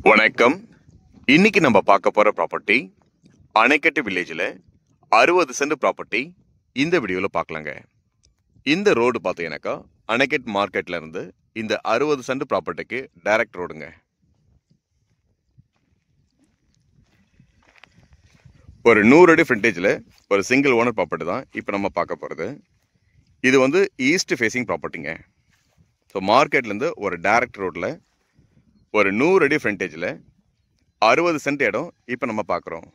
வணக்கம். இன்னைக்கு நம்ம பார்க்க போற ப்ராப்பர்ட்டி அணைக்கட்டு வில்லேஜில் 60 சென்ட் ப்ராப்பர்ட்டி இந்த வீடியோவில் பார்க்கலாங்க. இந்த ரோடு பார்த்தீங்கன்னாக்கா அணைக்கட் மார்க்கெட்ல இருந்து இந்த 60 சென்ட் ப்ராப்பர்ட்டிக்கு டைரக்ட் ரோடுங்க. ஒரு 100 அடி ஃப்ரண்டேஜில் ஒரு சிங்கிள் ஓனர் ப்ராப்பர்ட்டி தான் இப்போ நம்ம பார்க்க போகிறது. இது வந்து ஈஸ்ட் ஃபேஸிங் ப்ராப்பர்ட்டிங்க. ஸோ மார்க்கெட்லேருந்து ஒரு டைரக்ட் ரோட்டில் ஒரு 100 அடி ஃப்ரண்டேஜில் 60 சென்ட் இடம் இப்போ நம்ம பார்க்குறோம்.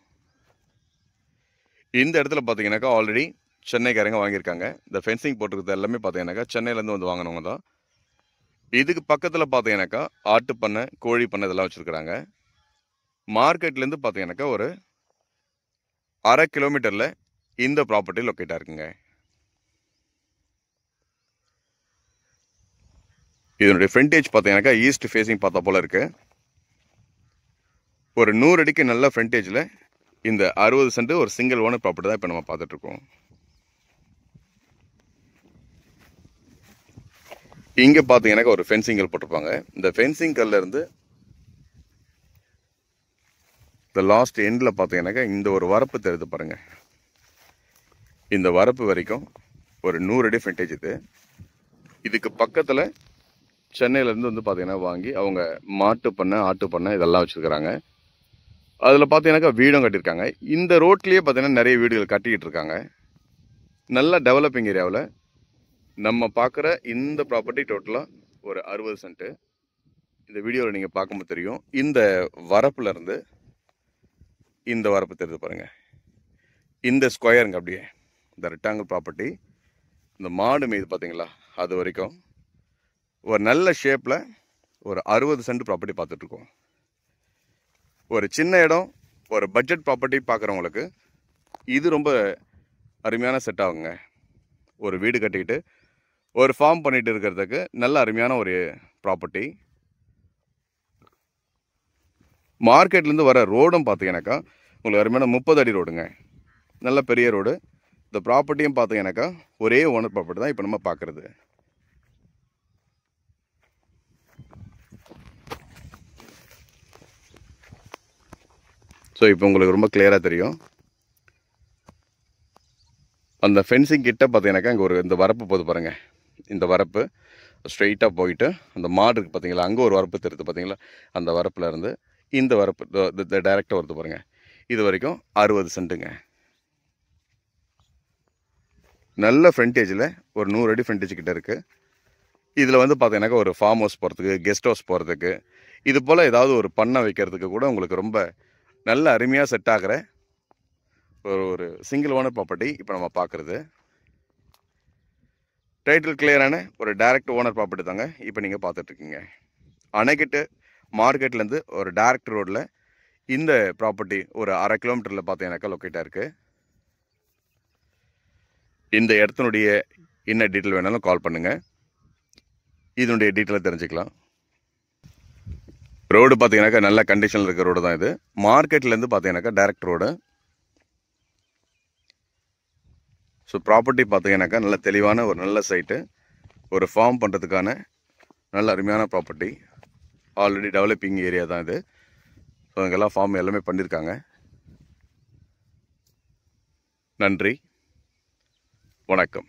இந்த இடத்துல பார்த்தீங்கன்னாக்கா ஆல்ரெடி சென்னைக்காரங்க வாங்கியிருக்காங்க. இந்த ஃபென்சிங் போட்டுருக்கிறது எல்லாமே பார்த்தீங்கன்னாக்கா சென்னையிலேருந்து வந்து வாங்கினவங்க தான். இதுக்கு பக்கத்தில் பார்த்தீங்கன்னாக்கா ஆட்டு பண்ணை, கோழி பண்ணை இதெல்லாம் வச்சுருக்குறாங்க. மார்க்கெட்லேருந்து பார்த்தீங்கன்னாக்கா ஒரு 1/2 கிலோமீட்டரில் இந்த ப்ராப்பர்ட்டி லொக்கேட்டாக இருக்குங்க. இதனுடைய ஃப்ரண்டேஜ் பார்த்தீங்கன்னாக்கா ஈஸ்ட் ஃபேஸிங் பார்த்தா போல இருக்கு. ஒரு 100 அடிக்கு நல்ல ஃப்ரண்டேஜில் இந்த 60 சென்ட் ஒரு சிங்கிள் ஓனர் ப்ராப்பர்ட்டி தான் இப்போ நம்ம பார்த்துட்ருக்கோம். இங்கே பார்த்தீங்கன்னாக்கா ஒரு ஃபென்சிங்கல் போட்டிருப்பாங்க. இந்த ஃபென்சிங் கல்ல இருந்து இந்த லாஸ்ட் எண்டில் பார்த்தீங்கன்னாக்கா இந்த ஒரு வரப்பு தெரியுது பாருங்கள். இந்த வரப்பு வரைக்கும் ஒரு 100 அடி ஃப்ரண்டேஜ் இது. இதுக்கு பக்கத்தில் சென்னையிலேருந்து வந்து பார்த்தீங்கன்னா வாங்கி அவங்க மாட்டு பண்ணை, ஆட்டு பண்ணை இதெல்லாம் வச்சுருக்கிறாங்க. அதில் பார்த்தீங்கன்னாக்கா வீடும் கட்டியிருக்காங்க. இந்த ரோட்லேயே பார்த்தீங்கன்னா நிறைய வீடுகள் கட்டிக்கிட்டு இருக்காங்க. நல்ல டெவலப்பிங் ஏரியாவில் நம்ம பார்க்குற இந்த ப்ராப்பர்ட்டி டோட்டலாக ஒரு 60 சென்ட்டு. இந்த வீடியோவில் நீங்கள் பார்க்கும்போது தெரியும். இந்த வரப்புல இருந்து இந்த வரப்பு தெரியுது பாருங்கள். இந்த ஸ்கொயருங்க அப்படியே இந்த ரெக்டாங்கிள் ப்ராப்பர்ட்டி. இந்த மாடு மீது பார்த்தீங்களா அது வரைக்கும் ஒரு நல்ல ஷேப்பில் ஒரு 60 சென்ட் ப்ராப்பர்ட்டி பார்த்துட்ருக்கோம். ஒரு சின்ன இடம், ஒரு பட்ஜெட் ப்ராப்பர்ட்டி பார்க்குறவங்களுக்கு இது ரொம்ப அருமையான செட் ஆகுங்க. ஒரு வீடு கட்டிக்கிட்டு ஒரு ஃபார்ம் பண்ணிட்டு இருக்கிறதுக்கு நல்ல அருமையான ஒரு ப்ராப்பர்ட்டி. மார்க்கெட்லேருந்து வர ரோடும் பார்த்தீங்கன்னாக்கா உங்களுக்கு அருமையான 30 அடி ரோடுங்க. நல்ல பெரிய ரோடு. இந்த ப்ராப்பர்ட்டியும் பார்த்தீங்கன்னாக்கா ஒரே ஓனர் ப்ராப்பர்ட்டி தான் இப்போ நம்ம பார்க்குறது. ஸோ இப்போ உங்களுக்கு ரொம்ப கிளியராக தெரியும். அந்த ஃபென்சிங் கிட்ட பார்த்தீங்கன்னாக்கா இங்கே ஒரு இந்த வரப்பு போது பாருங்கள். இந்த வரப்பு ஸ்ட்ரெயிட்டாக போயிட்டு அந்த மாடு இருக்குது பார்த்தீங்களா, அங்கே ஒரு வரப்பு தெரியுது பார்த்தீங்களா. அந்த வரப்பில் இருந்து இந்த வரப்பு டைரெக்டாக வருது பாருங்கள். இது வரைக்கும் 60 சென்ட்டுங்க. நல்ல ஃப்ரண்டேஜில் ஒரு 100 அடி ஃப்ரண்டேஜ் கிட்ட இருக்குது. இதில் வந்து பார்த்தீங்கன்னாக்கா ஒரு ஃபார்ம் ஹவுஸ் போகிறதுக்கு, கெஸ்ட் ஹவுஸ் போகிறதுக்கு, இது போல் ஏதாவது ஒரு பண்ணை வைக்கிறதுக்கு கூட உங்களுக்கு ரொம்ப நல்ல அருமையாக செட் ஆகிற ஒரு சிங்கிள் ஓனர் ப்ராப்பர்ட்டி இப்போ நம்ம பார்க்குறது. டைட்டில் கிளியரான ஒரு டைரக்ட் ஓனர் ப்ராப்பர்ட்டி தாங்க இப்போ நீங்கள் பார்த்துட்ருக்கீங்க. அணைக்கட்டு மார்க்கெட்லேருந்து ஒரு டைரக்ட் ரோடில் இந்த ப்ராப்பர்ட்டி ஒரு 1/2 கிலோமீட்டரில் பார்த்தீங்கன்னாக்கா லொக்கேட்டாக இருக்குது. இந்த இடத்தினுடைய என்ன டீட்டெயில் வேணாலும் கால் பண்ணுங்கள். இதனுடைய டீட்டெயிலை தெரிஞ்சுக்கலாம். ரோடு பார்த்தீங்கன்னாக்கா நல்ல கண்டிஷனில் இருக்கிற ரோடு தான் இது. மார்க்கெட்லேருந்து பார்த்தீங்கன்னாக்கா டைரக்ட் ரோடு. ஸோ ப்ராப்பர்ட்டி பார்த்தீங்கன்னாக்கா நல்ல தெளிவான ஒரு நல்ல சைட்டு. ஒரு ஃபார்ம் பண்ணுறதுக்கான நல்ல அருமையான ப்ராப்பர்ட்டி. ஆல்ரெடி டெவலப்பிங் ஏரியா தான் இது. ஸோ அங்கெல்லாம் ஃபார்ம் எல்லாமே பண்ணியிருக்காங்க. நன்றி, வணக்கம்.